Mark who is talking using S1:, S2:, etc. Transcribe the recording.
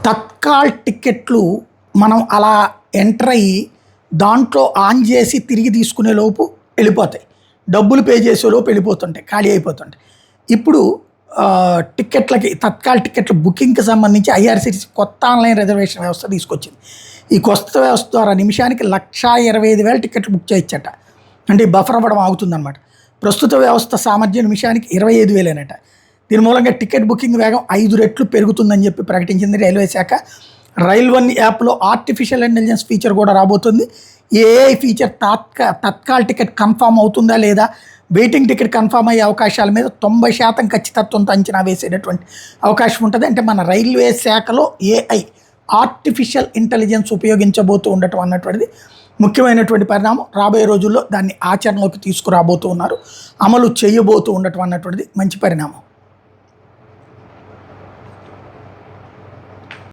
S1: తత్కాల్ టికెట్లు మనం అలా ఎంటర్ అయ్యి దాంట్లో ఆన్ చేసి తిరిగి తీసుకునే లోపు వెళ్ళిపోతాయి. డబ్బులు పే చేసే లోపు వెళ్ళిపోతుంటాయి, ఖాళీ అయిపోతుంటాయి. ఇప్పుడు టికెట్లకి తత్కాల్ టికెట్ల బుకింగ్కి సంబంధించి ఐఆర్సీటీసీ కొత్త ఆన్లైన్ రిజర్వేషన్ వ్యవస్థ తీసుకొచ్చింది. ఈ కొత్త వ్యవస్థ ద్వారా నిమిషానికి 1,25,000 టికెట్లు బుక్ చేయొచ్చట. అంటే బఫర్ అవ్వడం ఆగుతుందన్నమాట. ప్రస్తుత వ్యవస్థ సామర్థ్యం నిమిషానికి 25,000 దీని మూలంగా టికెట్ బుకింగ్ వేగం 5 రెట్లు పెరుగుతుందని చెప్పి ప్రకటించింది రైల్వే శాఖ. రైల్1 యాప్లో ఆర్టిఫిషియల్ ఇంటెలిజెన్స్ ఫీచర్ కూడా రాబోతుంది. AI feature Tatkal ticket confirm అవుతుందా లేదా, వెయిటింగ్ టికెట్ కన్ఫామ్ అయ్యే అవకాశాల మీద 90% ఖచ్చితత్వంతో అంచనా వేసేటటువంటి అవకాశం ఉంటుంది. అంటే మన రైల్వే శాఖలో ఏఐ ఆర్టిఫిషియల్ ఇంటెలిజెన్స్ ఉపయోగించబోతూ ఉండటం అన్నటువంటిది ముఖ్యమైనటువంటి పరిణామం. రాబోయే రోజుల్లో దాన్ని ఆచరణలోకి తీసుకురాబోతూ ఉన్నారు, అమలు చేయబోతూ ఉండటం అన్నటువంటిది మంచి పరిణామం.